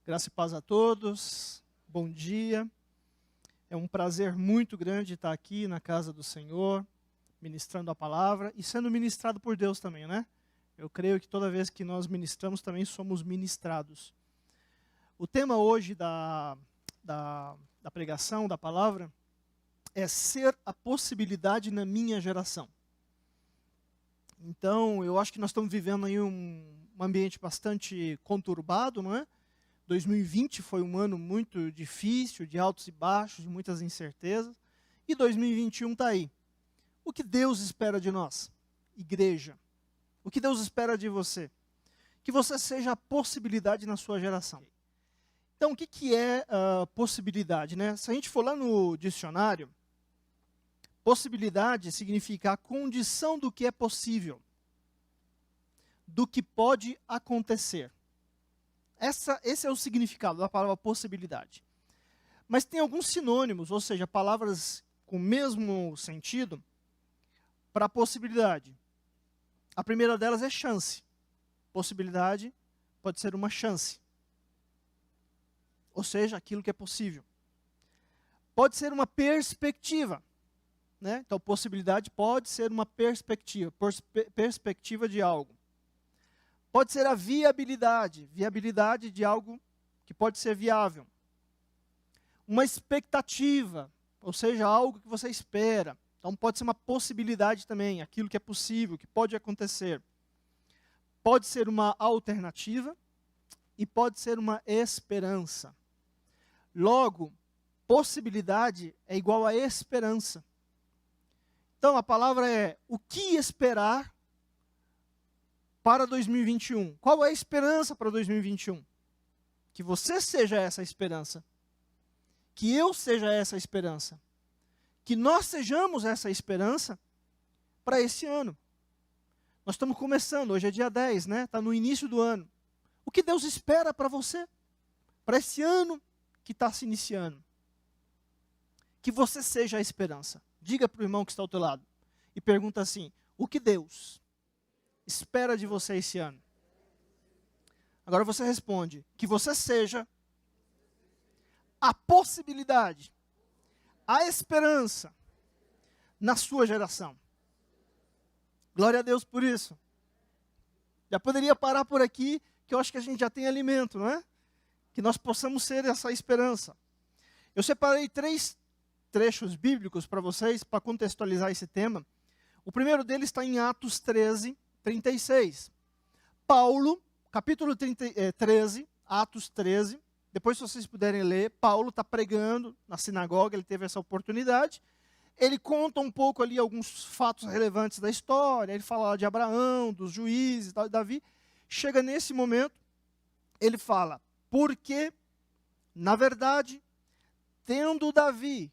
Graça e paz a todos, bom dia. É um prazer muito grande estar aqui na casa do Senhor, ministrando a palavra e sendo ministrado por Deus também, né? Eu creio que toda vez que nós ministramos, também somos ministrados. O tema hoje da pregação, da palavra, é ser a possibilidade na minha geração. Então, eu acho que nós estamos vivendo aí um ambiente bastante conturbado, não é? 2020 foi um ano muito difícil, de altos e baixos, de muitas incertezas. E 2021 está aí. O que Deus espera de nós, igreja? O que Deus espera de você? Que você seja a possibilidade na sua geração. Então, o que é possibilidade, né? Se a gente for lá no dicionário, possibilidade significa a condição do que é possível, do que pode acontecer. Esse é o significado da palavra possibilidade. Mas tem alguns sinônimos, ou seja, palavras com o mesmo sentido, para possibilidade. A primeira delas é chance. Possibilidade pode ser uma chance. Ou seja, aquilo que é possível. Pode ser uma perspectiva. Né? Então, possibilidade pode ser uma perspectiva de algo. Pode ser a viabilidade de algo que pode ser viável. Uma expectativa, ou seja, algo que você espera. Então pode ser uma possibilidade também, aquilo que é possível, que pode acontecer. Pode ser uma alternativa e pode ser uma esperança. Logo, possibilidade é igual a esperança. Então a palavra é o que esperar para 2021. Qual é a esperança para 2021? Que você seja essa esperança. Que eu seja essa esperança. Que nós sejamos essa esperança para esse ano. Nós estamos começando, hoje é dia 10, né? Está no início do ano. O que Deus espera para você? Para esse ano que está se iniciando. Que você seja a esperança. Diga para o irmão que está ao teu lado. E pergunta assim, o que Deus espera de você esse ano? Agora você responde, que você seja a possibilidade, a esperança na sua geração. Glória a Deus por isso. Já poderia parar por aqui, que eu acho que a gente já tem alimento, não é? Que nós possamos ser essa esperança. Eu separei 3 trechos bíblicos para vocês, para contextualizar esse tema. O primeiro deles está em Atos 13, 36. Paulo, capítulo 13, Atos 13. Depois, se vocês puderem ler, Paulo está pregando na sinagoga, ele teve essa oportunidade. Ele conta um pouco ali alguns fatos relevantes da história. Ele fala de Abraão, dos juízes, de Davi. Chega nesse momento, ele fala, porque, na verdade, tendo Davi,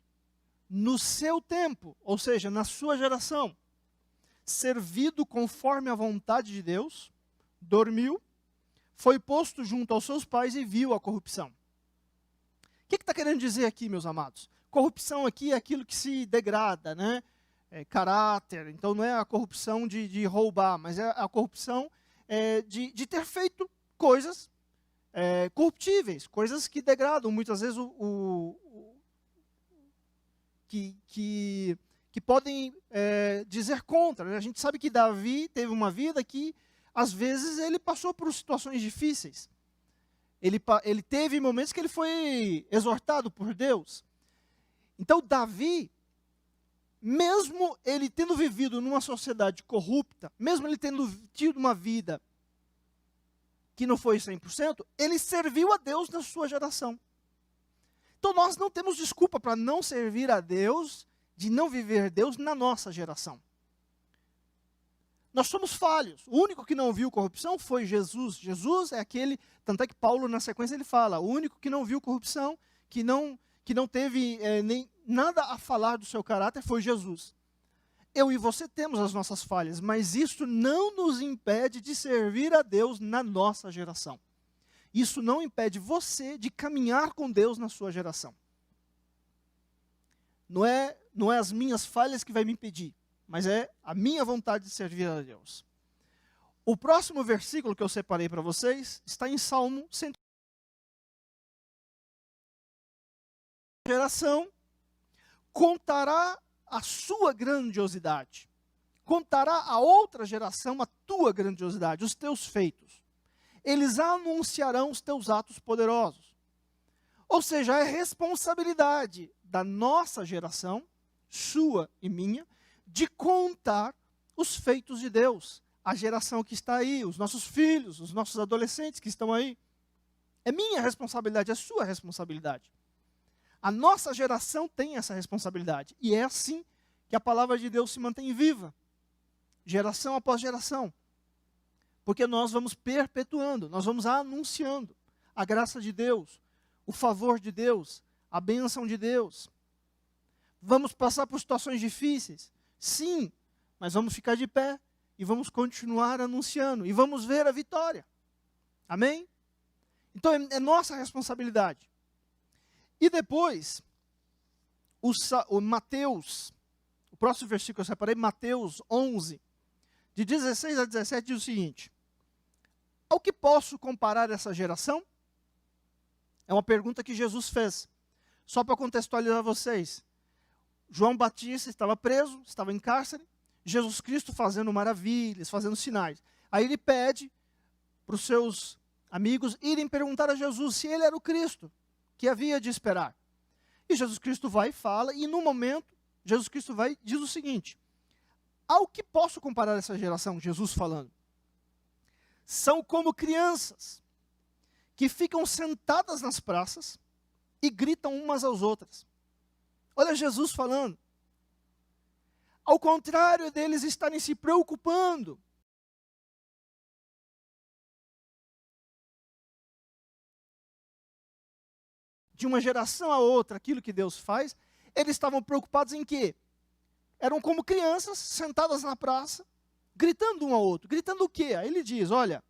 no seu tempo, ou seja, na sua geração, servido conforme a vontade de Deus, dormiu, foi posto junto aos seus pais e viu a corrupção. O que está querendo dizer aqui, meus amados? Corrupção aqui é aquilo que se degrada, né? É caráter, então não é a corrupção de roubar, mas é a corrupção de ter feito coisas corruptíveis, coisas que degradam, muitas vezes que podem dizer contra. Né? A gente sabe que Davi teve uma vida que, às vezes, ele passou por situações difíceis. Ele teve momentos que ele foi exortado por Deus. Então, Davi, mesmo ele tendo vivido numa sociedade corrupta, mesmo ele tendo tido uma vida que não foi 100%, ele serviu a Deus na sua geração. Então, nós não temos desculpa para não servir a Deus, de não viver Deus na nossa geração. Nós somos falhos. O único que não viu corrupção foi Jesus. Jesus é aquele, tanto é que Paulo na sequência ele fala, o único que não viu corrupção, que não teve nem nada a falar do seu caráter foi Jesus. Eu e você temos as nossas falhas, mas isso não nos impede de servir a Deus na nossa geração. Isso não impede você de caminhar com Deus na sua geração. Não é as minhas falhas que vai me impedir, mas é a minha vontade de servir a Deus. O próximo versículo que eu separei para vocês está em Salmo 100. geração contará a sua grandiosidade. Contará a outra geração a tua grandiosidade, os teus feitos. Eles anunciarão os teus atos poderosos. Ou seja, é responsabilidade da nossa geração, sua e minha, de contar os feitos de Deus. A geração que está aí, os nossos filhos, os nossos adolescentes que estão aí. É minha responsabilidade, é sua responsabilidade. A nossa geração tem essa responsabilidade. E é assim que a palavra de Deus se mantém viva. Geração após geração. Porque nós vamos perpetuando, nós vamos anunciando a graça de Deus, o favor de Deus, a bênção de Deus. Vamos passar por situações difíceis? Sim, mas vamos ficar de pé e vamos continuar anunciando e vamos ver a vitória. Amém? Então é nossa responsabilidade. E depois, o Mateus, o próximo versículo que eu separei, Mateus 11, de 16 a 17, diz o seguinte: ao que posso comparar essa geração? É uma pergunta que Jesus fez. Só para contextualizar vocês. João Batista estava preso, estava em cárcere, Jesus Cristo fazendo maravilhas, fazendo sinais. Aí ele pede para os seus amigos irem perguntar a Jesus se ele era o Cristo que havia de esperar. E Jesus Cristo vai e fala, e no momento, Jesus Cristo vai e diz o seguinte: ao que posso comparar essa geração? Jesus falando. São como crianças que ficam sentadas nas praças e gritam umas às outras. Olha Jesus falando. Ao contrário deles estarem se preocupando de uma geração a outra, aquilo que Deus faz, eles estavam preocupados em quê? Eram como crianças sentadas na praça, gritando um ao outro. Gritando o quê? Aí ele diz, olha,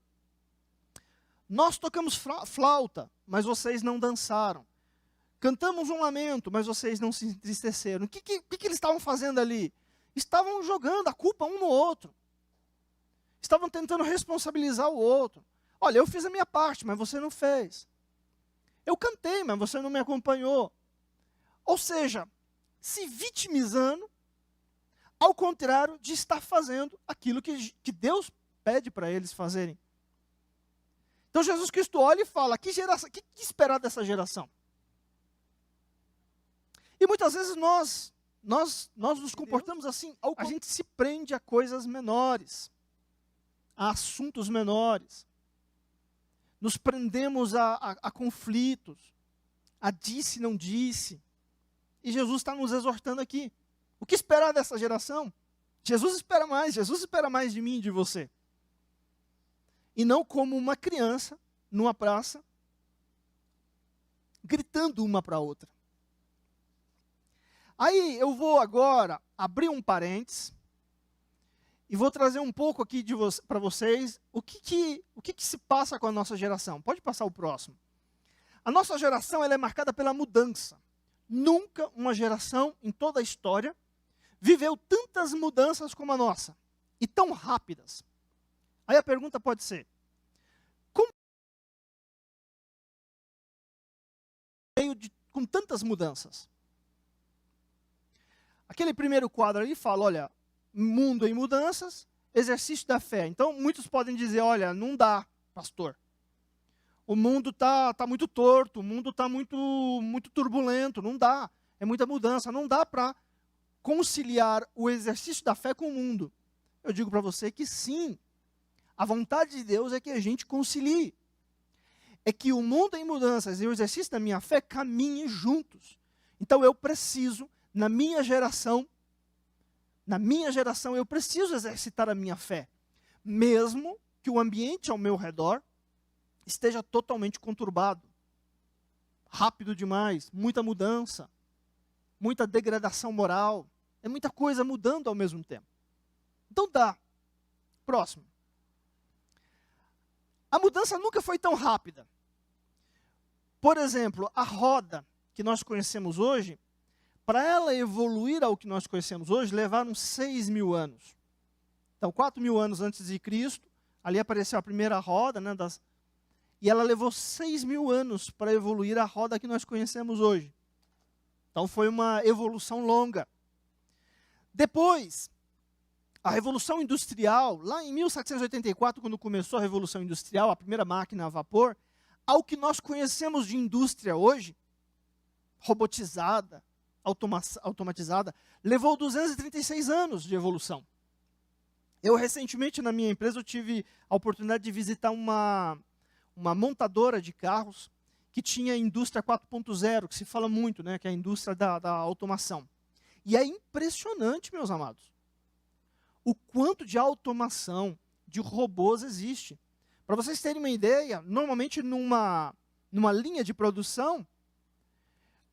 nós tocamos flauta, mas vocês não dançaram. Cantamos um lamento, mas vocês não se entristeceram. O que eles estavam fazendo ali? Estavam jogando a culpa um no outro. Estavam tentando responsabilizar o outro. Olha, eu fiz a minha parte, mas você não fez. Eu cantei, mas você não me acompanhou. Ou seja, se vitimizando, ao contrário de estar fazendo aquilo que Deus pede para eles fazerem. Então Jesus Cristo olha e fala, que esperar dessa geração? E muitas vezes nós nos comportamos assim, a gente se prende a coisas menores, a assuntos menores. Nos prendemos a conflitos, a disse, não disse. E Jesus está nos exortando aqui. O que esperar dessa geração? Jesus espera mais de mim e de você. E não como uma criança numa praça, gritando uma para a outra. Aí eu vou agora abrir um parênteses e vou trazer um pouco aqui para vocês o que se passa com a nossa geração. Pode passar o próximo. A nossa geração ela é marcada pela mudança. Nunca uma geração em toda a história viveu tantas mudanças como a nossa. E tão rápidas. Aí a pergunta pode ser, com tantas mudanças? Aquele primeiro quadro ali fala, olha, mundo em mudanças, exercício da fé. Então, muitos podem dizer, olha, não dá, pastor. O mundo está muito torto, o mundo está muito turbulento, não dá. É muita mudança, não dá para conciliar o exercício da fé com o mundo. Eu digo para você que sim. A vontade de Deus é que a gente concilie. É que o mundo em mudanças e o exercício da minha fé caminhem juntos. Então, eu preciso, na minha geração eu preciso exercitar a minha fé, mesmo que o ambiente ao meu redor esteja totalmente conturbado, rápido demais, muita mudança, muita degradação moral, é muita coisa mudando ao mesmo tempo. Então dá. Próximo. A mudança nunca foi tão rápida. Por exemplo, a roda que nós conhecemos hoje, para ela evoluir ao que nós conhecemos hoje, levaram 6.000 anos. Então, 4.000 anos antes de Cristo, ali apareceu a primeira roda, né, e ela levou 6.000 anos para evoluir a roda que nós conhecemos hoje. Então foi uma evolução longa. Depois, a Revolução Industrial, lá em 1784, quando começou a Revolução Industrial, a primeira máquina a vapor, ao que nós conhecemos de indústria hoje, robotizada, automatizada, levou 236 anos de evolução. Eu, recentemente, na minha empresa, eu tive a oportunidade de visitar uma montadora de carros que tinha a indústria 4.0, que se fala muito, né, que é a indústria da automação. E é impressionante, meus amados, o quanto de automação, de robôs existe. Para vocês terem uma ideia, normalmente numa linha de produção,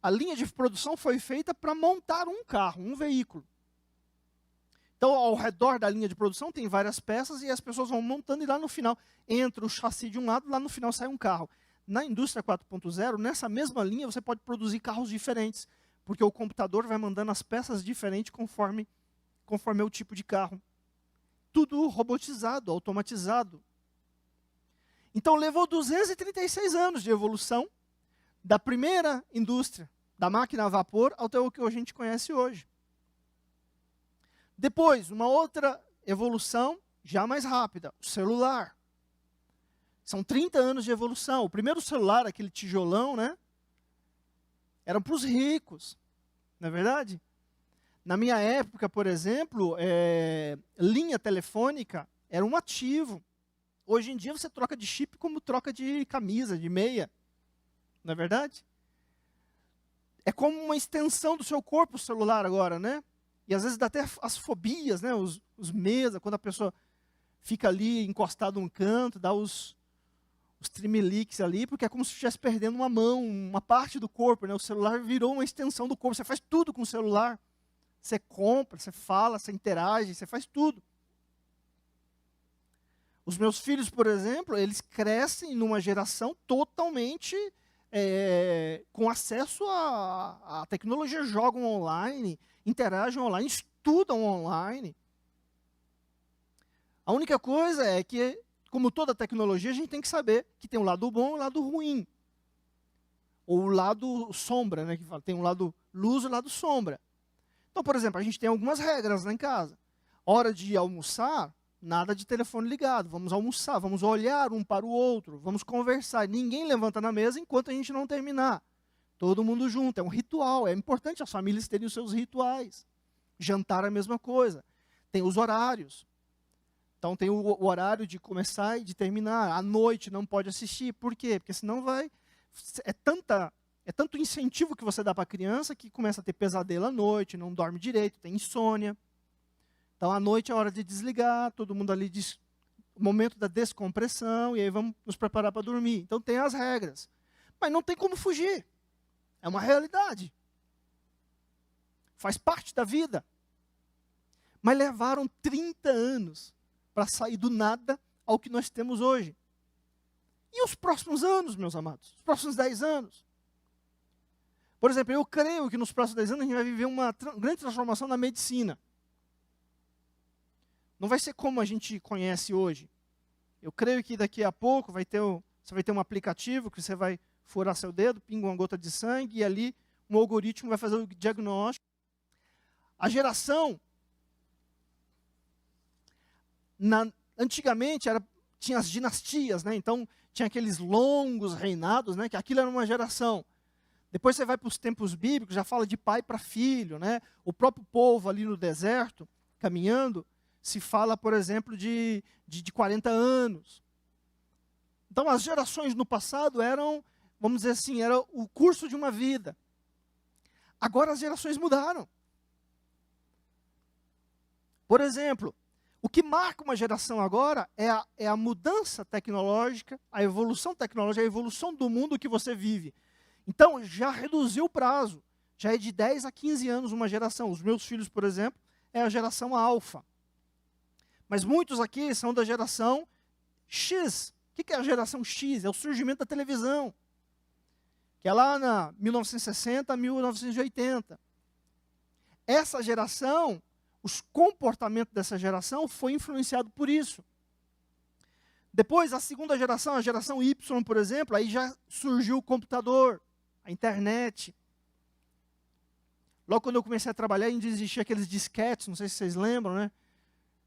a linha de produção foi feita para montar um carro, um veículo. Então, ao redor da linha de produção tem várias peças e as pessoas vão montando e lá no final entra o chassi de um lado, lá no final sai um carro. Na indústria 4.0, nessa mesma linha você pode produzir carros diferentes, porque o computador vai mandando as peças diferentes conforme é o tipo de carro. Tudo robotizado, automatizado. Então levou 236 anos de evolução da primeira indústria, da máquina a vapor, até o que a gente conhece hoje. Depois, uma outra evolução, já mais rápida, o celular. São 30 anos de evolução. O primeiro celular, aquele tijolão, né? Eram para os ricos, não é verdade? Na minha época, por exemplo, linha telefônica era um ativo. Hoje em dia você troca de chip como troca de camisa, de meia. Não é verdade? É como uma extensão do seu corpo o celular agora, né? E às vezes dá até as fobias, né? Os medos, quando a pessoa fica ali encostada num canto, dá os tremeliques ali, porque é como se estivesse perdendo uma mão, uma parte do corpo, né? O celular virou uma extensão do corpo. Você faz tudo com o celular. Você compra, você fala, você interage, você faz tudo. Os meus filhos, por exemplo, eles crescem numa geração totalmente com acesso à tecnologia, jogam online, interagem online, estudam online. A única coisa é que, como toda tecnologia, a gente tem que saber que tem um lado bom e um lado ruim. Ou o lado sombra, né? Que fala, tem um lado luz e um lado sombra. Então, por exemplo, a gente tem algumas regras lá em casa. Hora de almoçar, nada de telefone ligado. Vamos almoçar, vamos olhar um para o outro, vamos conversar. Ninguém levanta na mesa enquanto a gente não terminar. Todo mundo junto, é um ritual. É importante as famílias terem os seus rituais. Jantar é a mesma coisa. Tem os horários. Então tem o horário de começar e de terminar. À noite não pode assistir. Por quê? Porque senão vai... É tanto incentivo que você dá para a criança que começa a ter pesadelo à noite, não dorme direito, tem insônia. Então à noite é hora de desligar, todo mundo ali diz o momento da descompressão, e aí vamos nos preparar para dormir. Então tem as regras. Mas não tem como fugir. É uma realidade. Faz parte da vida. Mas levaram 30 anos para sair do nada ao que nós temos hoje. E os próximos anos, meus amados? Os próximos 10 anos? Por exemplo, eu creio que nos próximos 10 anos a gente vai viver uma grande transformação na medicina. Não vai ser como a gente conhece hoje. Eu creio que daqui a pouco você vai ter um aplicativo que você vai furar seu dedo, pinga uma gota de sangue e ali um algoritmo vai fazer o diagnóstico. A geração, antigamente tinha as dinastias, né? Então tinha aqueles longos reinados, né? Que aquilo era uma geração. Depois você vai para os tempos bíblicos, já fala de pai para filho, né? O próprio povo ali no deserto, caminhando, se fala, por exemplo, de 40 anos. Então as gerações no passado eram, vamos dizer assim, era o curso de uma vida. Agora as gerações mudaram. Por exemplo, o que marca uma geração agora é a mudança tecnológica, a evolução tecnológica, a evolução do mundo que você vive. Então, já reduziu o prazo. Já é de 10 a 15 anos uma geração. Os meus filhos, por exemplo, é a geração alfa. Mas muitos aqui são da geração X. O que é a geração X? É o surgimento da televisão. Que é lá na 1960 a 1980. Essa geração, os comportamentos dessa geração foi influenciado por isso. Depois, a segunda geração, a geração Y, por exemplo, aí já surgiu o computador, a internet. Logo quando eu comecei a trabalhar, ainda existia aqueles disquetes, não sei se vocês lembram, né?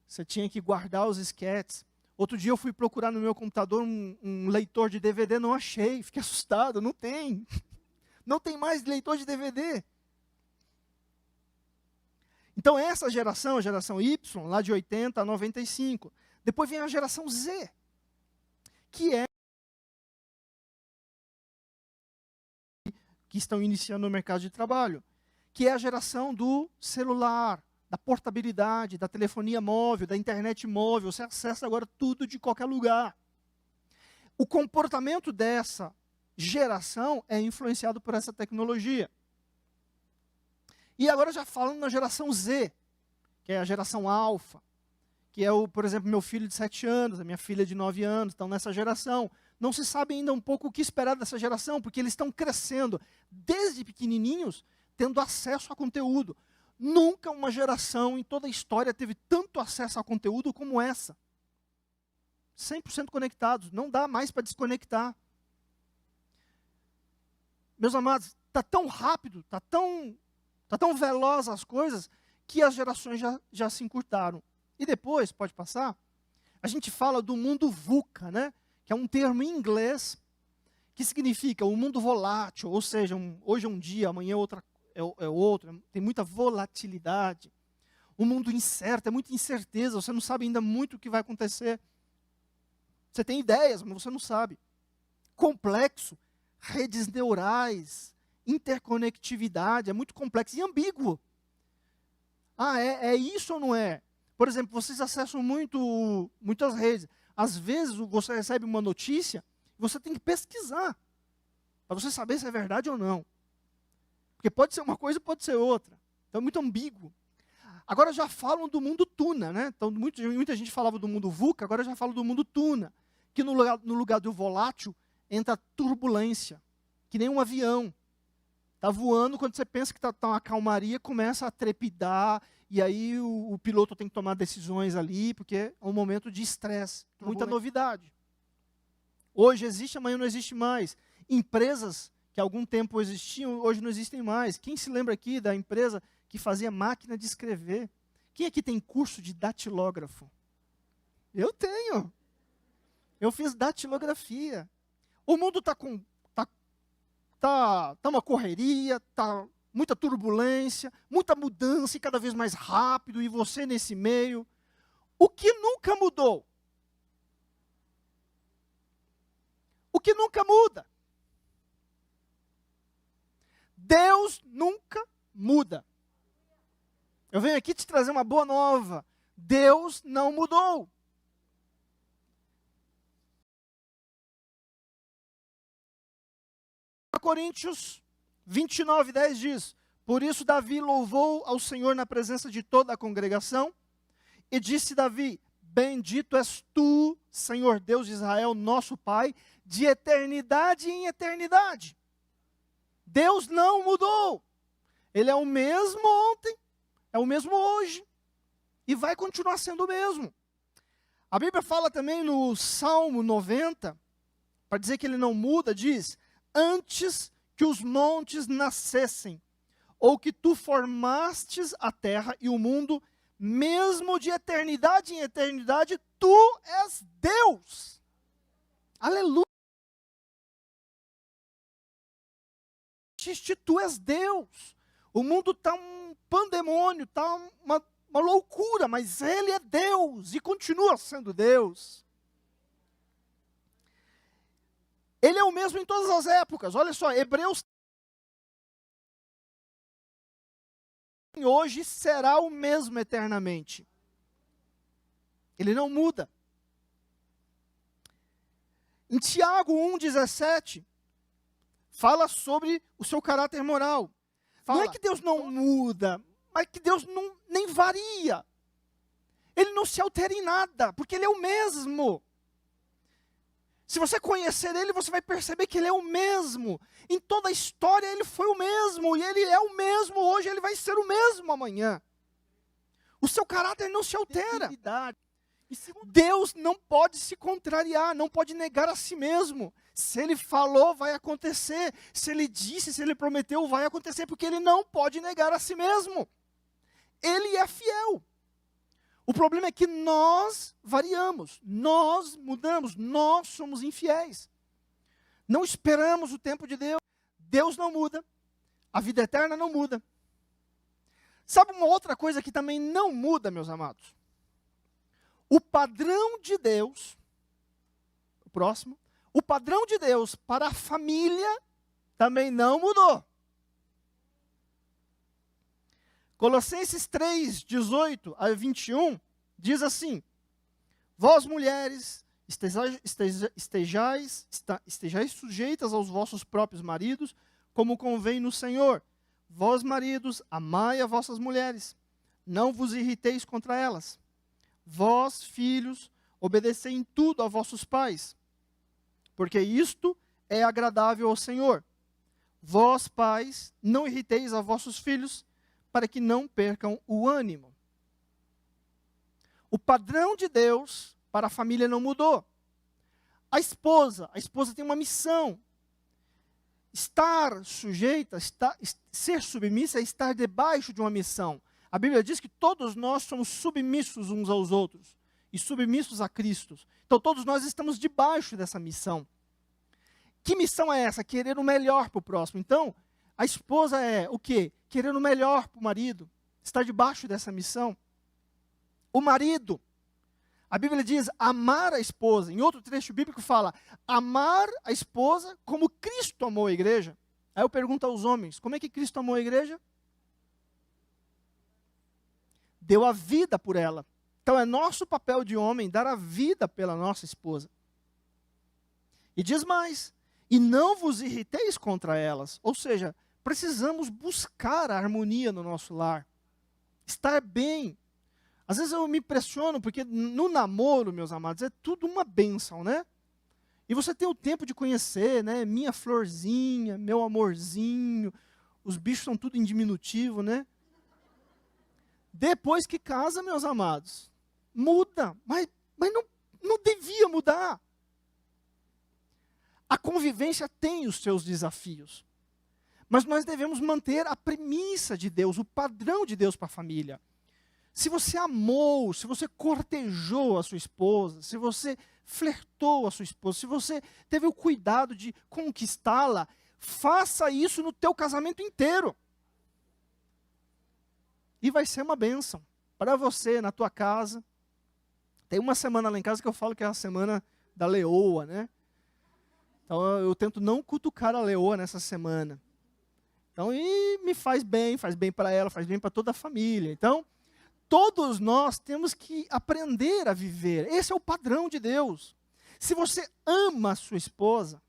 Você tinha que guardar os disquetes. Outro dia eu fui procurar no meu computador um leitor de DVD, não achei, fiquei assustado, não tem. Não tem mais leitor de DVD. Então essa geração, a geração Y, lá de 80 a 95. Depois vem a geração Z, que estão iniciando no mercado de trabalho, que é a geração do celular, da portabilidade, da telefonia móvel, da internet móvel. Você acessa agora tudo de qualquer lugar. O comportamento dessa geração é influenciado por essa tecnologia. E agora já falando na geração Z, que é a geração alfa, que é, por exemplo, meu filho de 7 anos, a minha filha de 9 anos, estão nessa geração. Não se sabe ainda um pouco o que esperar dessa geração, porque eles estão crescendo desde pequenininhos, tendo acesso a conteúdo. Nunca uma geração em toda a história teve tanto acesso a conteúdo como essa. 100% conectados, não dá mais para desconectar. Meus amados, está tão rápido, está tão veloz as coisas, que as gerações já se encurtaram. E depois, pode passar, a gente fala do mundo VUCA, né? Que é um termo em inglês, que significa o mundo volátil, ou seja, hoje é um dia, amanhã é outro, tem muita volatilidade. Um mundo incerto, é muita incerteza, você não sabe ainda muito o que vai acontecer. Você tem ideias, mas você não sabe. Complexo, redes neurais, interconectividade, é muito complexo e ambíguo. É isso ou não é? Por exemplo, vocês acessam muitas redes. Às vezes você recebe uma notícia, você tem que pesquisar, para você saber se é verdade ou não. Porque pode ser uma coisa, pode ser outra. Então é muito ambíguo. Agora já falam do mundo tuna, né? Então muita gente falava do mundo VUCA, agora já fala do mundo tuna. Que no lugar do volátil entra a turbulência, que nem um avião. Está voando, quando você pensa que está uma calmaria, começa a trepidar, e aí o piloto tem que tomar decisões ali, porque é um momento de estresse, muita novidade. Hoje existe, amanhã não existe mais. Empresas que há algum tempo existiam, hoje não existem mais. Quem se lembra aqui da empresa que fazia máquina de escrever? Quem aqui tem curso de datilógrafo? Eu tenho. Eu fiz datilografia. O mundo está uma correria, está muita turbulência, muita mudança e cada vez mais rápido, e você nesse meio. O que nunca mudou? O que nunca muda? Deus nunca muda. Eu venho aqui te trazer uma boa nova. Deus não mudou. Coríntios 29:10 diz: por isso Davi louvou ao Senhor na presença de toda a congregação, e disse Davi: bendito és tu, Senhor Deus de Israel, nosso Pai, de eternidade em eternidade. Deus não mudou. Ele é o mesmo ontem, é o mesmo hoje, e vai continuar sendo o mesmo. A Bíblia fala também no Salmo 90, para dizer que ele não muda, diz: antes que os montes nascessem, ou que tu formastes a terra e o mundo, mesmo de eternidade em eternidade, tu és Deus. Aleluia. Tu és Deus. O mundo está um pandemônio, está uma loucura, mas Ele é Deus e continua sendo Deus. Ele é o mesmo em todas as épocas. Olha só, Hebreus hoje será o mesmo eternamente. Ele não muda. Em Tiago 1,17, fala sobre o seu caráter moral. Não é que Deus não muda, mas que Deus nem varia. Ele não se altera em nada, porque Ele é o mesmo. Se você conhecer Ele, você vai perceber que Ele é o mesmo. Em toda a história Ele foi o mesmo, e Ele é o mesmo hoje, Ele vai ser o mesmo amanhã. O seu caráter não se altera. Deus não pode se contrariar, não pode negar a si mesmo. Se ele falou, vai acontecer. Se ele disse, se ele prometeu, vai acontecer, porque ele não pode negar a si mesmo. Ele é fiel. O problema é que nós variamos, nós mudamos, nós somos infiéis. Não esperamos o tempo de Deus. Deus não muda. A vida eterna não muda. Sabe uma outra coisa que também não muda, meus amados? O padrão de Deus, o próximo, o padrão de Deus para a família também não mudou. Colossenses 3, 18 a 21, diz assim: vós mulheres, estejais sujeitas aos vossos próprios maridos, como convém no Senhor. Vós maridos, amai as vossas mulheres, não vos irriteis contra elas. Vós, filhos, obedecei em tudo a vossos pais, porque isto é agradável ao Senhor. Vós, pais, não irriteis a vossos filhos, para que não percam o ânimo. O padrão de Deus para a família não mudou. A esposa tem uma missão. Estar sujeita, ser submissa é estar debaixo de uma missão. A Bíblia diz que todos nós somos submissos uns aos outros e submissos a Cristo. Então todos nós estamos debaixo dessa missão. Que missão é essa? Querer o melhor para o próximo. Então, a esposa é o quê? Querer o melhor para o marido. Está debaixo dessa missão. O marido, a Bíblia diz amar a esposa. Em outro trecho bíblico fala amar a esposa como Cristo amou a igreja. Aí eu pergunto aos homens, como é que Cristo amou a igreja? Deu a vida por ela. Então é nosso papel de homem dar a vida pela nossa esposa. E diz mais, e não vos irriteis contra elas. Ou seja, precisamos buscar a harmonia no nosso lar. Estar bem. Às vezes eu me impressiono, porque no namoro, meus amados, é tudo uma bênção, né? E você tem o tempo de conhecer, né? Minha florzinha, meu amorzinho. Os bichos são tudo em diminutivo, né? Depois que casa, meus amados, muda. Mas não devia mudar. A convivência tem os seus desafios. Mas nós devemos manter a premissa de Deus, o padrão de Deus para a família. Se você amou, se você cortejou a sua esposa, se você flertou a sua esposa, se você teve o cuidado de conquistá-la, faça isso no teu casamento inteiro. E vai ser uma bênção para você, na tua casa. Tem uma semana lá em casa que eu falo que é a semana da leoa, né? Então eu tento não cutucar a leoa nessa semana. Então, e me faz bem para ela, faz bem para toda a família. Então, todos nós temos que aprender a viver. Esse é o padrão de Deus. Se você ama a sua esposa,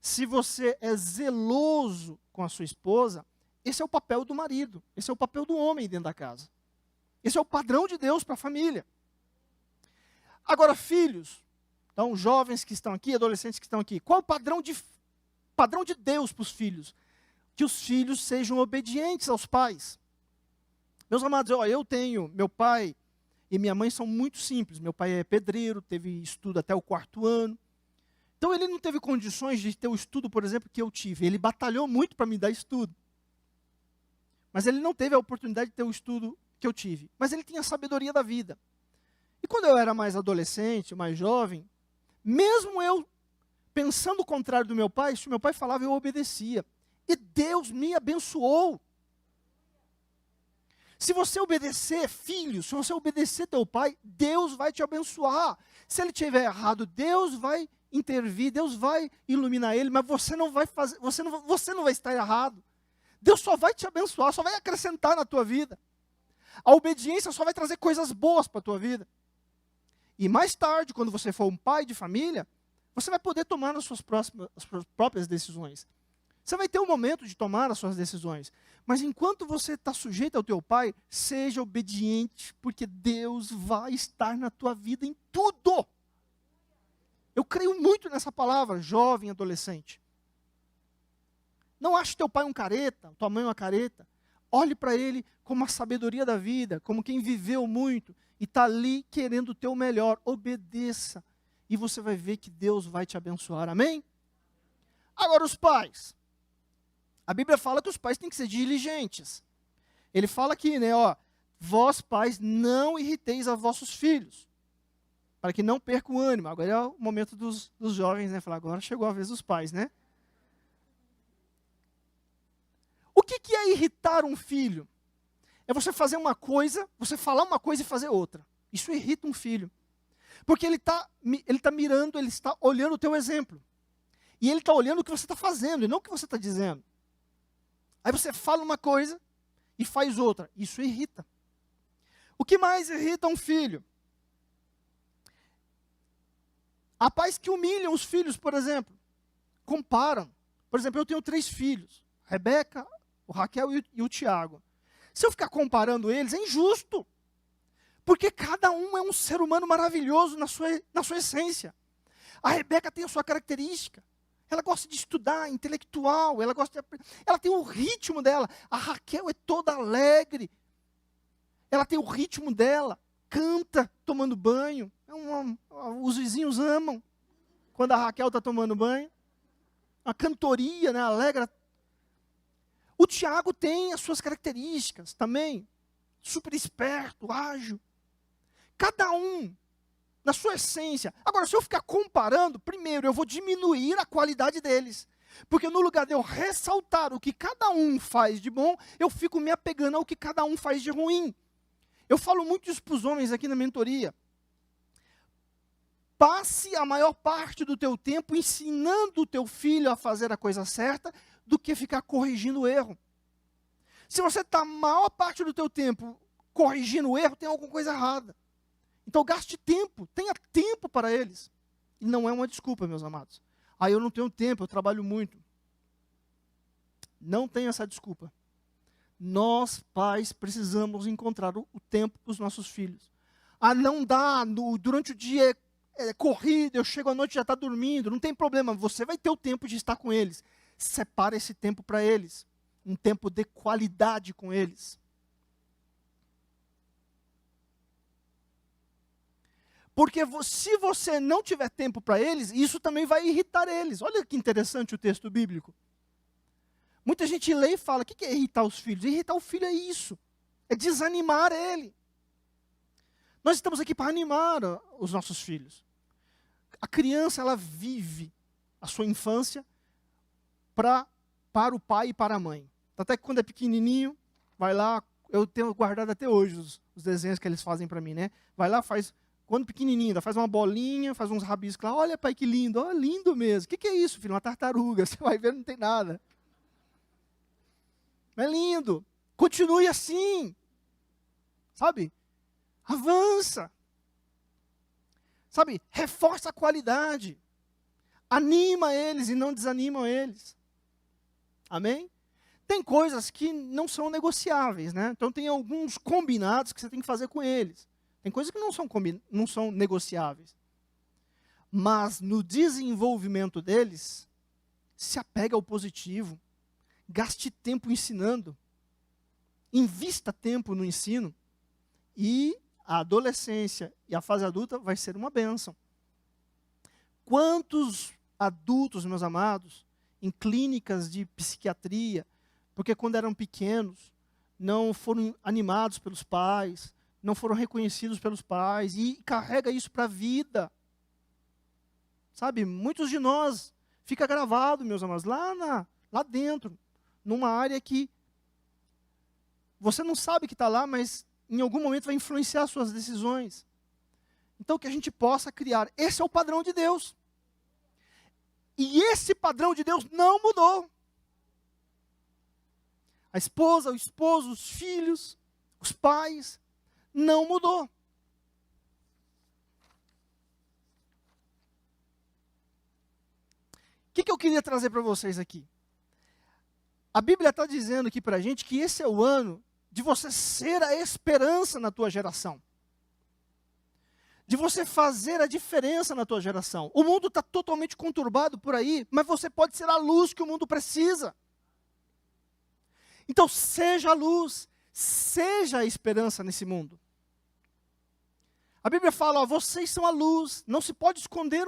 se você é zeloso com a sua esposa, esse é o papel do marido, esse é o papel do homem dentro da casa. Esse é o padrão de Deus para a família. Agora, filhos, então jovens que estão aqui, adolescentes que estão aqui, qual é o padrão de Deus para os filhos? Que os filhos sejam obedientes aos pais. Meus amados, meu pai e minha mãe são muito simples. Meu pai é pedreiro, teve estudo até o 4º ano. Então ele não teve condições de ter o estudo, por exemplo, que eu tive. Ele batalhou muito para me dar estudo. Mas ele não teve a oportunidade de ter o estudo que eu tive. Mas ele tinha a sabedoria da vida. E quando eu era mais adolescente, mais jovem, mesmo eu pensando o contrário do meu pai, se o meu pai falava, eu obedecia. E Deus me abençoou. Se você obedecer, filho, se você obedecer teu pai, Deus vai te abençoar. Se ele estiver errado, Deus vai intervir, Deus vai iluminar ele, mas você não vai estar errado. Deus só vai te abençoar, só vai acrescentar na tua vida. A obediência só vai trazer coisas boas para a tua vida. E mais tarde, quando você for um pai de família, você vai poder tomar as suas próprias decisões. Você vai ter um momento de tomar as suas decisões. Mas enquanto você está sujeito ao teu pai, seja obediente, porque Deus vai estar na tua vida em tudo. Eu creio muito nessa palavra, jovem, adolescente. Não ache teu pai um careta, tua mãe uma careta. Olhe para ele como a sabedoria da vida, como quem viveu muito e está ali querendo o teu melhor. Obedeça e você vai ver que Deus vai te abençoar. Amém? Agora os pais. A Bíblia fala que os pais têm que ser diligentes. Ele fala aqui, né, ó, vós pais não irriteis a vossos filhos, para que não percam o ânimo. Agora é o momento dos jovens, né, falar, agora chegou a vez dos pais, né? O que é irritar um filho? É você fazer uma coisa, você falar uma coisa e fazer outra. Isso irrita um filho. Porque ele tá mirando, ele está olhando o teu exemplo. E ele está olhando o que você está fazendo, e não o que você está dizendo. Aí você fala uma coisa e faz outra. Isso irrita. O que mais irrita um filho? Há pais que humilham os filhos, por exemplo. Comparam. Por exemplo, eu tenho 3 filhos. Rebeca, o Raquel e o Tiago. Se eu ficar comparando eles, é injusto. Porque cada um é um ser humano maravilhoso na sua essência. A Rebeca tem a sua característica. Ela gosta de estudar, intelectual, ela tem o ritmo dela. A Raquel é toda alegre. Ela tem o ritmo dela, canta tomando banho. Os vizinhos amam quando a Raquel está tomando banho. A cantoria, né, alegra. O Tiago tem as suas características também. Super esperto, ágil. Cada um na sua essência. Agora, se eu ficar comparando, primeiro eu vou diminuir a qualidade deles. Porque no lugar de eu ressaltar o que cada um faz de bom, eu fico me apegando ao que cada um faz de ruim. Eu falo muito isso para os homens aqui na mentoria. Passe a maior parte do teu tempo ensinando o teu filho a fazer a coisa certa, do que ficar corrigindo o erro. Se você está a maior parte do teu tempo corrigindo o erro, tem alguma coisa errada. Então gaste tempo, tenha tempo para eles. E não é uma desculpa, meus amados. Ah, eu não tenho tempo, eu trabalho muito. Não tenha essa desculpa. Nós, pais, precisamos encontrar o tempo para os nossos filhos. Ah, não dá, durante o dia é corrida, eu chego à noite e já está dormindo, não tem problema, você vai ter o tempo de estar com eles. Separa esse tempo para eles. Um tempo de qualidade com eles. Porque se você não tiver tempo para eles, isso também vai irritar eles. Olha que interessante o texto bíblico. Muita gente lê e fala, o que é irritar os filhos? Irritar o filho é isso. É desanimar ele. Nós estamos aqui para animar os nossos filhos. A criança, ela vive a sua infância para o pai e para a mãe. Até que quando é pequenininho, vai lá, eu tenho guardado até hoje os desenhos que eles fazem para mim, né? Vai lá, quando pequenininho, ainda faz uma bolinha, faz uns rabiscos lá, olha pai que lindo, olha lindo mesmo. O que é isso, filho? Uma tartaruga, você vai ver, não tem nada. É lindo. Continue assim. Sabe? Avança. Sabe? Reforça a qualidade. Anima eles e não desanima eles. Amém? Tem coisas que não são negociáveis, né? Então tem alguns combinados que você tem que fazer com eles. Tem coisas que não são negociáveis. Mas no desenvolvimento deles, se apega ao positivo. Gaste tempo ensinando. Invista tempo no ensino. E a adolescência e a fase adulta vai ser uma bênção. Quantos adultos, meus amados, em clínicas de psiquiatria, porque quando eram pequenos, não foram animados pelos pais, não foram reconhecidos pelos pais, e carrega isso para a vida. Sabe, muitos de nós, fica gravado, meus amados, lá dentro, numa área que você não sabe que está lá, mas em algum momento vai influenciar as suas decisões. Então que a gente possa criar, esse é o padrão de Deus. E esse padrão de Deus não mudou. A esposa, o esposo, os filhos, os pais, não mudou. O que eu queria trazer para vocês aqui? A Bíblia está dizendo aqui para a gente que esse é o ano de você ser a esperança na tua geração. De você fazer a diferença na tua geração. O mundo está totalmente conturbado por aí, mas você pode ser a luz que o mundo precisa. Então seja a luz, seja a esperança nesse mundo. A Bíblia fala, ó, vocês são a luz, não se pode esconder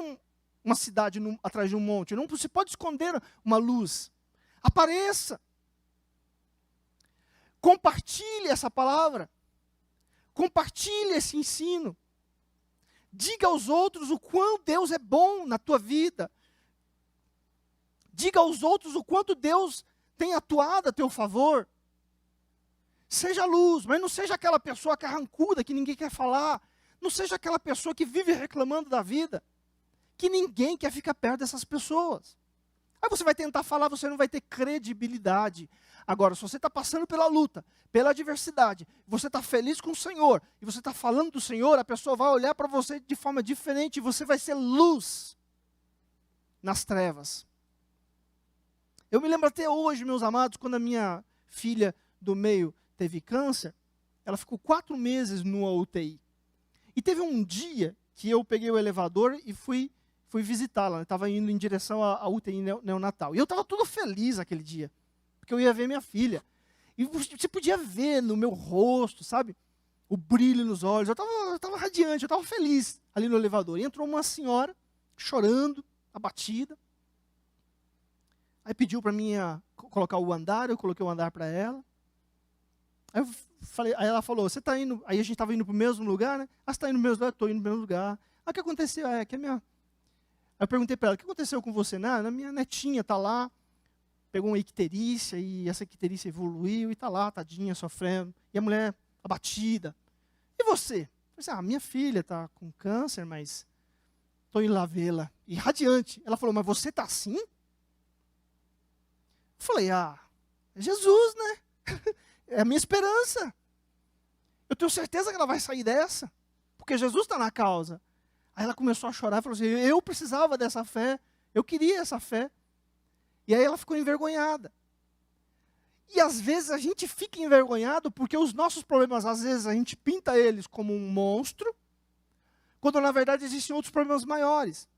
uma cidade atrás de um monte, não se pode esconder uma luz. Apareça. Compartilhe essa palavra. Compartilhe esse ensino. Diga aos outros o quão Deus é bom na tua vida. Diga aos outros o quanto Deus tem atuado a teu favor. Seja luz, mas não seja aquela pessoa carrancuda que ninguém quer falar. Não seja aquela pessoa que vive reclamando da vida. Que ninguém quer ficar perto dessas pessoas. Aí você vai tentar falar, você não vai ter credibilidade. Agora, se você está passando pela luta, pela adversidade, você está feliz com o Senhor, e você está falando do Senhor, a pessoa vai olhar para você de forma diferente, e você vai ser luz nas trevas. Eu me lembro até hoje, meus amados, quando a minha filha do meio teve câncer, ela ficou 4 meses numa UTI. E teve um dia que eu peguei o elevador e fui visitá-la. Estava indo em direção à UTI neonatal. E eu estava todo feliz aquele dia, porque eu ia ver minha filha. E você podia ver no meu rosto, sabe? O brilho nos olhos. Eu estava radiante, eu estava feliz ali no elevador. E entrou uma senhora, chorando, abatida. Aí pediu para mim colocar o andar, eu coloquei o andar para ela. Aí ela falou, você está indo... Aí a gente estava indo para o mesmo lugar, né? Ah, você está indo no mesmo lugar? Estou indo no mesmo lugar. Ah, o que aconteceu? Que a minha... Aí eu perguntei para ela, o que aconteceu com você? A minha netinha está lá, pegou uma icterícia, e essa icterícia evoluiu, e está lá, tadinha, sofrendo. E a mulher abatida. E você? Eu falei, minha filha está com câncer, mas estou indo lá vê-la. E radiante. Ela falou, mas você está assim? Eu falei, é Jesus, né? É a minha esperança. Eu tenho certeza que ela vai sair dessa, porque Jesus está na causa. Aí ela começou a chorar e falou assim, eu precisava dessa fé, eu queria essa fé. E aí ela ficou envergonhada. E às vezes a gente fica envergonhado porque os nossos problemas, às vezes a gente pinta eles como um monstro, quando na verdade existem outros problemas maiores.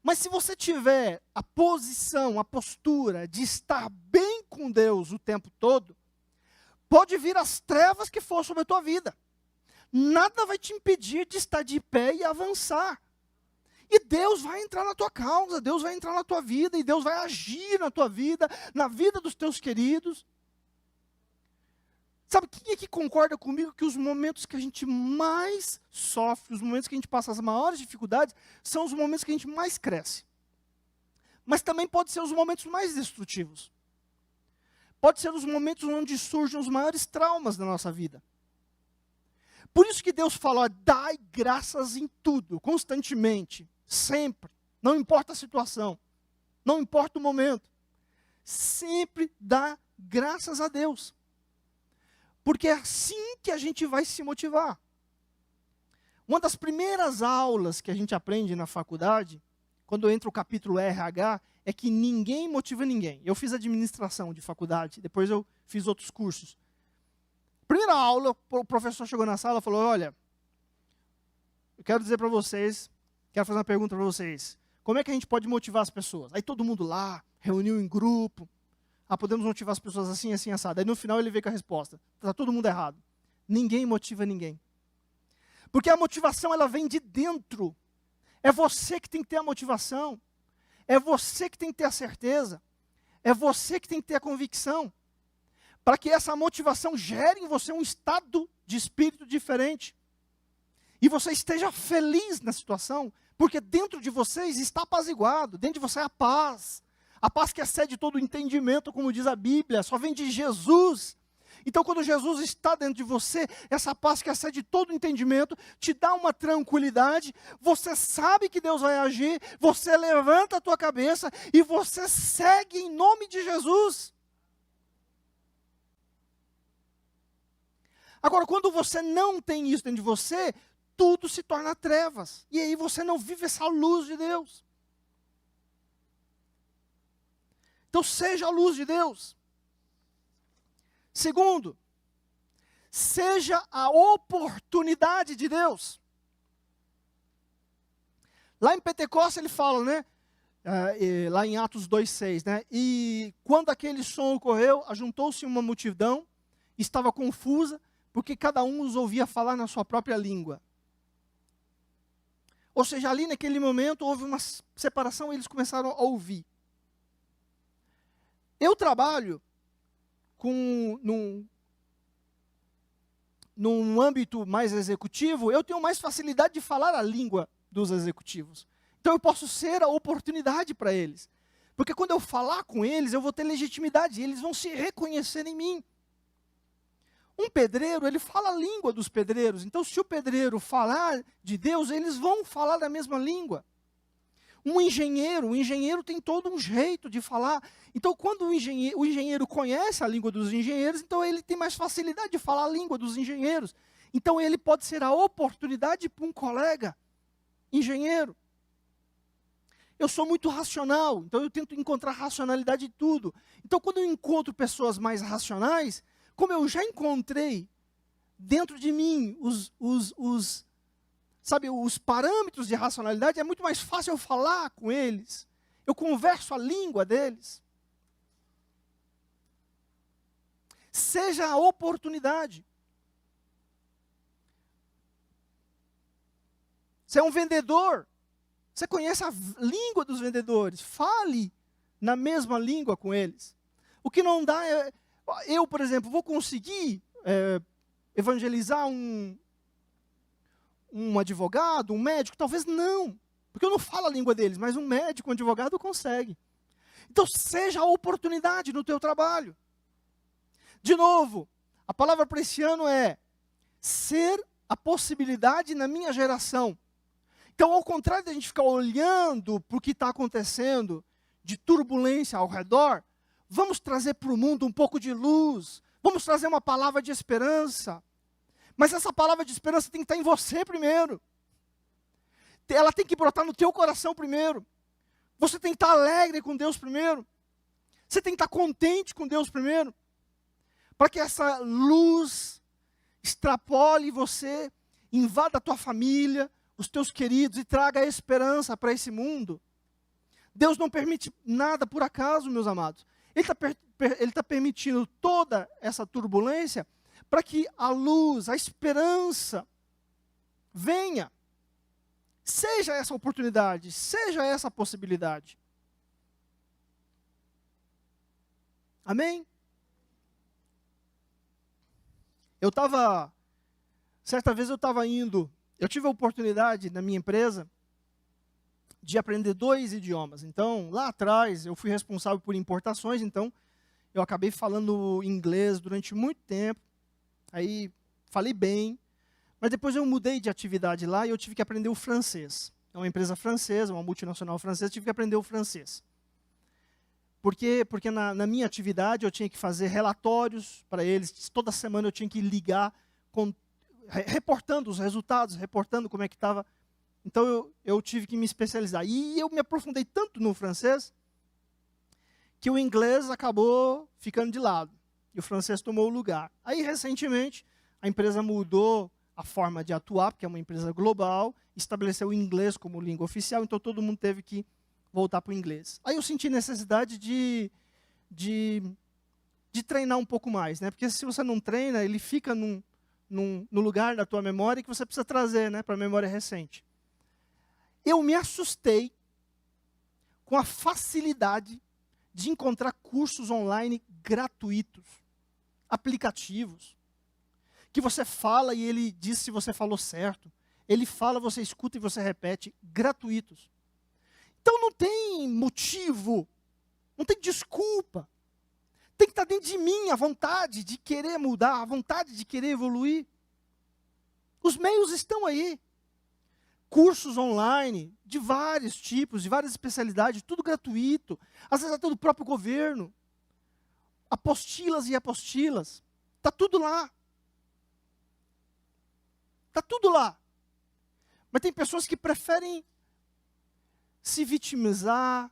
Mas se você tiver a posição, a postura de estar bem com Deus o tempo todo, pode vir as trevas que for sobre a tua vida. Nada vai te impedir de estar de pé e avançar. E Deus vai entrar na tua causa, Deus vai entrar na tua vida, e Deus vai agir na tua vida, na vida dos teus queridos. Sabe, quem é que concorda comigo que os momentos que a gente mais sofre, os momentos que a gente passa as maiores dificuldades, são os momentos que a gente mais cresce. Mas também pode ser os momentos mais destrutivos. Pode ser os momentos onde surgem os maiores traumas da nossa vida. Por isso que Deus fala, dai graças em tudo, constantemente, sempre. Não importa a situação, não importa o momento. Sempre dá graças a Deus. Porque é assim que a gente vai se motivar. Uma das primeiras aulas que a gente aprende na faculdade, quando entra o capítulo RH, é que ninguém motiva ninguém. Eu fiz administração de faculdade, depois eu fiz outros cursos. Primeira aula, o professor chegou na sala e falou, olha, eu quero dizer para vocês, quero fazer uma pergunta para vocês. Como é que a gente pode motivar as pessoas? Aí todo mundo lá, reuniu em grupo. Podemos motivar as pessoas assim, assim, assado. Aí no final ele veio com a resposta. Está todo mundo errado. Ninguém motiva ninguém. Porque a motivação, ela vem de dentro. É você que tem que ter a motivação. É você que tem que ter a certeza. É você que tem que ter a convicção. Para que essa motivação gere em você um estado de espírito diferente. E você esteja feliz na situação, porque dentro de vocês está apaziguado, dentro de você é a paz. A paz que excede todo o entendimento, como diz a Bíblia, só vem de Jesus. Então quando Jesus está dentro de você, essa paz que excede todo o entendimento, te dá uma tranquilidade, você sabe que Deus vai agir, você levanta a tua cabeça e você segue em nome de Jesus. Agora, quando você não tem isso dentro de você, tudo se torna trevas. E aí você não vive essa luz de Deus. Então seja a luz de Deus. Segundo, seja a oportunidade de Deus. Lá em Pentecostes ele fala, né? lá em Atos 2,6, né? E quando aquele som ocorreu, ajuntou-se uma multidão, estava confusa, porque cada um os ouvia falar na sua própria língua. Ou seja, ali naquele momento houve uma separação e eles começaram a ouvir. Eu trabalho num âmbito mais executivo, eu tenho mais facilidade de falar a língua dos executivos. Então eu posso ser a oportunidade para eles. Porque quando eu falar com eles, eu vou ter legitimidade, e eles vão se reconhecer em mim. Um pedreiro, ele fala a língua dos pedreiros. Então, se o pedreiro falar de Deus, eles vão falar da mesma língua. O engenheiro tem todo um jeito de falar. Então, quando o engenheiro conhece a língua dos engenheiros, então ele tem mais facilidade de falar a língua dos engenheiros. Então, ele pode ser a oportunidade para um colega engenheiro. Eu sou muito racional, então eu tento encontrar racionalidade em tudo. Então, quando eu encontro pessoas mais racionais, como eu já encontrei dentro de mim os parâmetros de racionalidade, é muito mais fácil eu falar com eles. Eu converso a língua deles. Seja a oportunidade. Você é um vendedor. Você conhece a língua dos vendedores. Fale na mesma língua com eles. O que não dá é... Eu, por exemplo, vou conseguir evangelizar um advogado, um médico? Talvez não, porque eu não falo a língua deles, mas um médico, um advogado consegue. Então, seja a oportunidade no teu trabalho. De novo, a palavra para esse ano é ser a possibilidade na minha geração. Então, ao contrário de a gente ficar olhando para o que está acontecendo de turbulência ao redor, vamos trazer para o mundo um pouco de luz, vamos trazer uma palavra de esperança. Mas essa palavra de esperança tem que estar em você primeiro. Ela tem que brotar no teu coração primeiro. Você tem que estar alegre com Deus primeiro. Você tem que estar contente com Deus primeiro. Para que essa luz extrapole você, invada a tua família, os teus queridos e traga esperança para esse mundo. Deus não permite nada por acaso, meus amados. Ele está permitindo toda essa turbulência para que a luz, a esperança venha. Seja essa oportunidade, seja essa possibilidade. Amém? Certa vez eu tive a oportunidade na minha empresa de aprender 2 idiomas. Então, lá atrás, eu fui responsável por importações, então eu acabei falando inglês durante muito tempo. Aí, falei bem, mas depois eu mudei de atividade lá e eu tive que aprender o francês. É uma empresa francesa, uma multinacional francesa, tive que aprender o francês. Porque na minha atividade eu tinha que fazer relatórios para eles, toda semana eu tinha que ligar, reportando os resultados, reportando como é que estava. Então eu tive que me especializar. E eu me aprofundei tanto no francês, que o inglês acabou ficando de lado. E o francês tomou o lugar. Aí, recentemente, a empresa mudou a forma de atuar, porque é uma empresa global, estabeleceu o inglês como língua oficial, então todo mundo teve que voltar para o inglês. Aí eu senti necessidade de treinar um pouco mais, né? Porque se você não treina, ele fica no lugar da tua memória que você precisa trazer, né, para a memória recente. Eu me assustei com a facilidade de encontrar cursos online gratuitos, aplicativos, que você fala e ele diz se você falou certo. Ele fala, você escuta e você repete, gratuitos. Então não tem motivo, não tem desculpa. Tem que estar dentro de mim a vontade de querer mudar, a vontade de querer evoluir. Os meios estão aí. Cursos online, de vários tipos, de várias especialidades, tudo gratuito. Às vezes até do próprio governo. Apostilas e apostilas. Está tudo lá. Está tudo lá. Mas tem pessoas que preferem se vitimizar,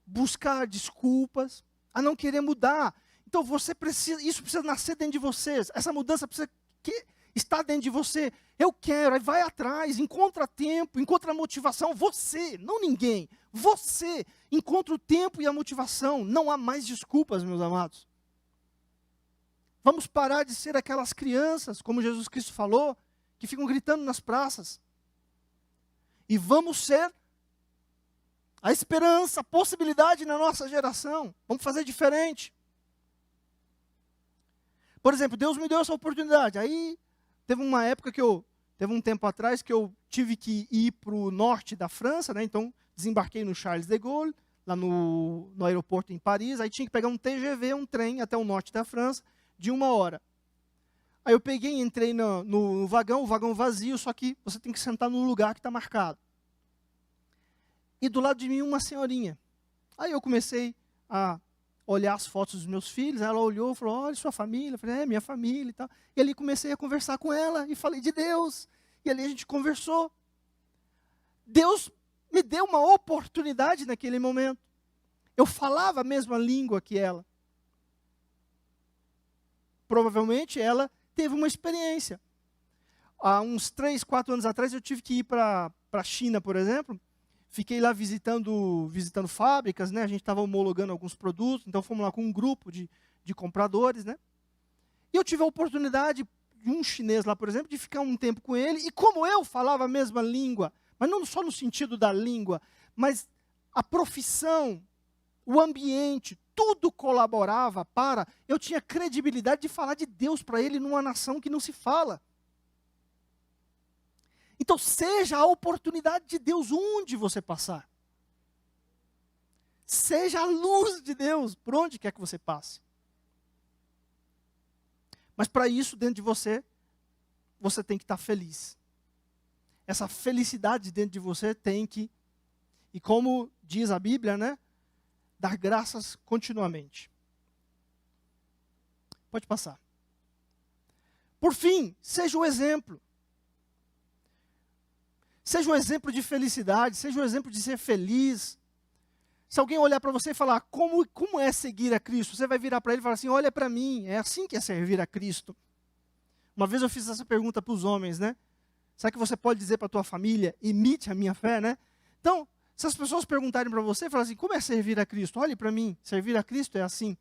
buscar desculpas, a não querer mudar. Então isso precisa nascer dentro de vocês. Essa mudança precisa está dentro de você. Eu quero, aí vai atrás, encontra tempo, encontra motivação. Você, não ninguém. Você encontra o tempo e a motivação. Não há mais desculpas, meus amados. Vamos parar de ser aquelas crianças, como Jesus Cristo falou, que ficam gritando nas praças. E vamos ser a esperança, a possibilidade na nossa geração. Vamos fazer diferente. Por exemplo, Deus me deu essa oportunidade. Aí, teve um tempo atrás que eu tive que ir para o norte da França, né? Então, desembarquei no Charles de Gaulle, lá no aeroporto em Paris. Aí tinha que pegar um TGV, um trem até o norte da França, de 1 hora. Aí eu peguei e entrei no vagão, o vagão vazio, só que você tem que sentar no lugar que está marcado. E do lado de mim uma senhorinha. Aí eu comecei a olhar as fotos dos meus filhos, ela olhou e falou, olha sua família, eu falei, minha família e tal. E ali comecei a conversar com ela e falei de Deus. E ali a gente conversou. Deus me deu uma oportunidade naquele momento. Eu falava a mesma língua que ela. Provavelmente ela teve uma experiência. Há uns 3, 4 anos atrás eu tive que ir para a China, por exemplo. Fiquei lá visitando fábricas, né? A gente estava homologando alguns produtos, então fomos lá com um grupo de compradores, né? E eu tive a oportunidade de um chinês lá, por exemplo, de ficar um tempo com ele, e como eu falava a mesma língua, mas não só no sentido da língua, mas a profissão, o ambiente, tudo colaborava para eu tinha credibilidade de falar de Deus para ele numa nação que não se fala. Então, seja a oportunidade de Deus onde você passar. Seja a luz de Deus por onde quer que você passe. Mas para isso, dentro de você, você tem que estar feliz. Essa felicidade dentro de você tem que, e como diz a Bíblia, né? Dar graças continuamente. Pode passar. Por fim, seja o exemplo. Seja um exemplo de felicidade, seja um exemplo de ser feliz. Se alguém olhar para você e falar, como é seguir a Cristo? Você vai virar para ele e falar assim, olha para mim, é assim que é servir a Cristo. Uma vez eu fiz essa pergunta para os homens, né? Será que você pode dizer para a tua família, imite a minha fé, né? Então, se as pessoas perguntarem para você, falar assim, como é servir a Cristo? Olhe para mim, servir a Cristo é assim.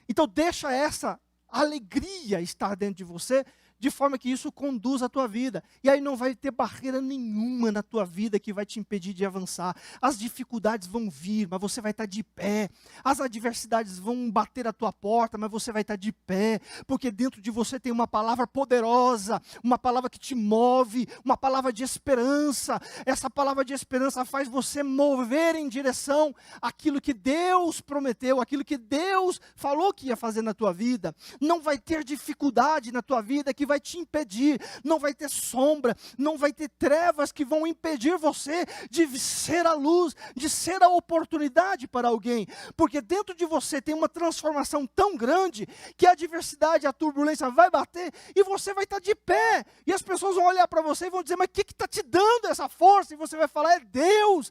Então, deixa essa alegria estar dentro de você, de forma que isso conduza a tua vida. E aí não vai ter barreira nenhuma na tua vida que vai te impedir de avançar. As dificuldades vão vir, mas você vai estar de pé. As adversidades vão bater a tua porta, mas você vai estar de pé. Porque dentro de você tem uma palavra poderosa, uma palavra que te move, uma palavra de esperança. Essa palavra de esperança faz você mover em direção àquilo que Deus prometeu, aquilo que Deus falou que ia fazer na tua vida. Não vai ter dificuldade na tua vida que vai te impedir, não vai ter sombra, não vai ter trevas que vão impedir você de ser a luz, de ser a oportunidade para alguém, porque dentro de você tem uma transformação tão grande, que a adversidade, a turbulência vai bater, e você vai estar de pé, e as pessoas vão olhar para você e vão dizer, mas o que está te dando essa força? E você vai falar, é Deus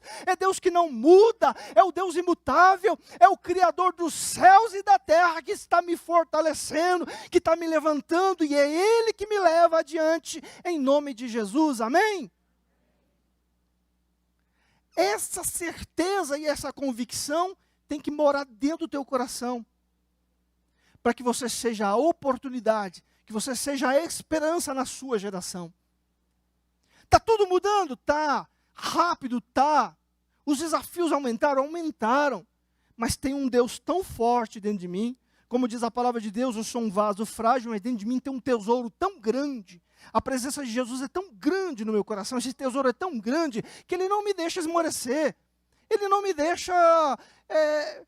que não muda, é o Deus imutável, é o Criador dos céus e da terra, que está me fortalecendo, que está me levantando, e é Ele que me leva adiante, em nome de Jesus, amém? Essa certeza e essa convicção tem que morar dentro do teu coração, para que você seja a oportunidade, que você seja a esperança na sua geração. Está tudo mudando? Tá. Rápido? Tá. Os desafios aumentaram? Aumentaram. Mas tem um Deus tão forte dentro de mim. Como diz a palavra de Deus, eu sou um vaso frágil, mas dentro de mim tem um tesouro tão grande. A presença de Jesus é tão grande no meu coração, esse tesouro é tão grande, que Ele não me deixa esmorecer. Ele não me deixa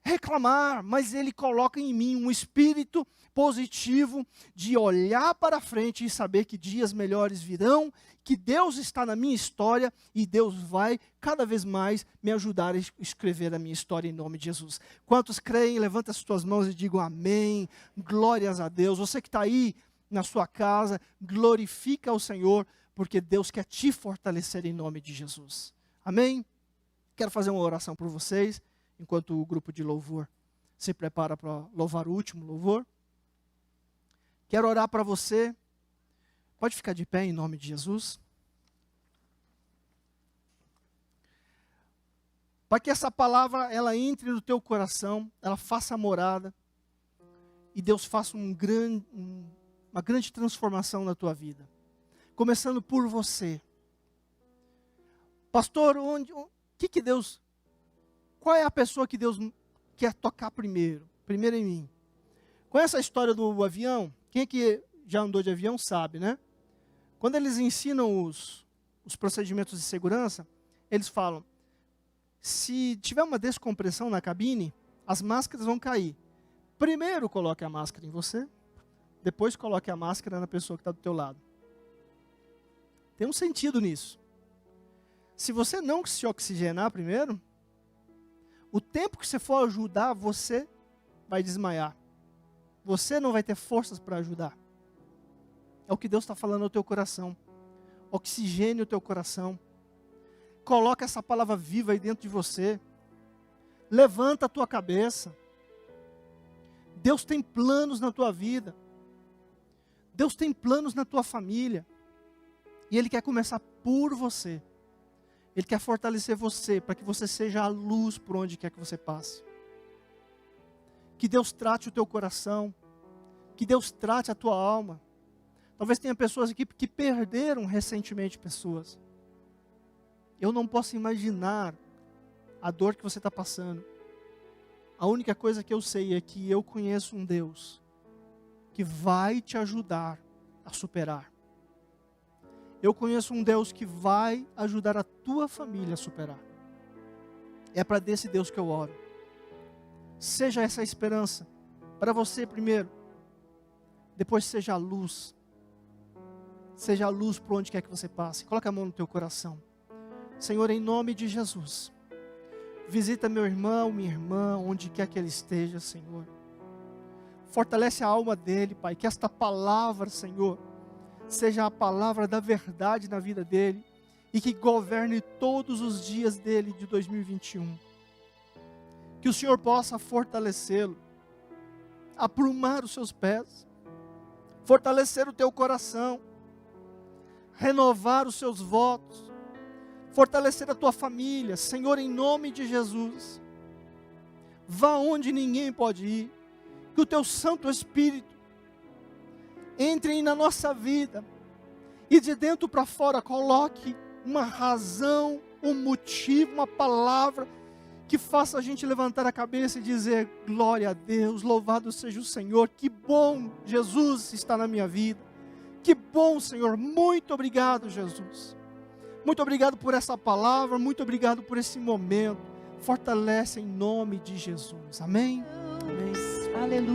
reclamar, mas Ele coloca em mim um espírito positivo de olhar para frente e saber que dias melhores virão, que Deus está na minha história e Deus vai cada vez mais me ajudar a escrever a minha história em nome de Jesus. Quantos creem, levanta as suas mãos e digam amém, glórias a Deus. Você que está aí na sua casa, glorifica ao Senhor, porque Deus quer te fortalecer em nome de Jesus. Amém? Quero fazer uma oração por vocês, enquanto o grupo de louvor se prepara para louvar o último louvor. Quero orar para você. Pode ficar de pé em nome de Jesus. Para que essa palavra ela entre no teu coração, ela faça morada e Deus faça uma grande transformação na tua vida. Começando por você. Pastor, qual é a pessoa que Deus quer tocar primeiro? Primeiro em mim. Conhece a história do avião? Quem é que já andou de avião sabe, né? Quando eles ensinam os procedimentos de segurança, eles falam, se tiver uma descompressão na cabine, as máscaras vão cair. Primeiro coloque a máscara em você, depois coloque a máscara na pessoa que está do teu lado. Tem um sentido nisso. Se você não se oxigenar primeiro, o tempo que você for ajudar, você vai desmaiar. Você não vai ter forças para ajudar. É o que Deus está falando no teu coração. Oxigene o teu coração. Coloca essa palavra viva aí dentro de você. Levanta a tua cabeça. Deus tem planos na tua vida. Deus tem planos na tua família. E Ele quer começar por você. Ele quer fortalecer você, para que você seja a luz por onde quer que você passe. Que Deus trate o teu coração. Que Deus trate a tua alma. Talvez tenha pessoas aqui que perderam recentemente pessoas. Eu não posso imaginar a dor que você está passando. A única coisa que eu sei é que eu conheço um Deus que vai te ajudar a superar. Eu conheço um Deus que vai ajudar a tua família a superar. É para desse Deus que eu oro. Seja essa a esperança para você primeiro. Depois seja a luz. Seja a luz por onde quer que você passe. Coloca a mão no teu coração. Senhor, em nome de Jesus, visita meu irmão, minha irmã, onde quer que ele esteja, Senhor. Fortalece a alma dele, Pai. Que esta palavra, Senhor, seja a palavra da verdade na vida dele e que governe todos os dias dele de 2021. Que o Senhor possa fortalecê-lo, aprumar os seus pés, fortalecer o teu coração, renovar os seus votos, fortalecer a tua família, Senhor, em nome de Jesus. Vá onde ninguém pode ir, que o teu Santo Espírito entre na nossa vida e de dentro para fora coloque uma razão, um motivo, uma palavra que faça a gente levantar a cabeça e dizer: glória a Deus, louvado seja o Senhor, que bom Jesus está na minha vida, que bom, Senhor, muito obrigado, Jesus, muito obrigado por essa palavra, muito obrigado por esse momento, fortalece em nome de Jesus, amém? Amém. Aleluia.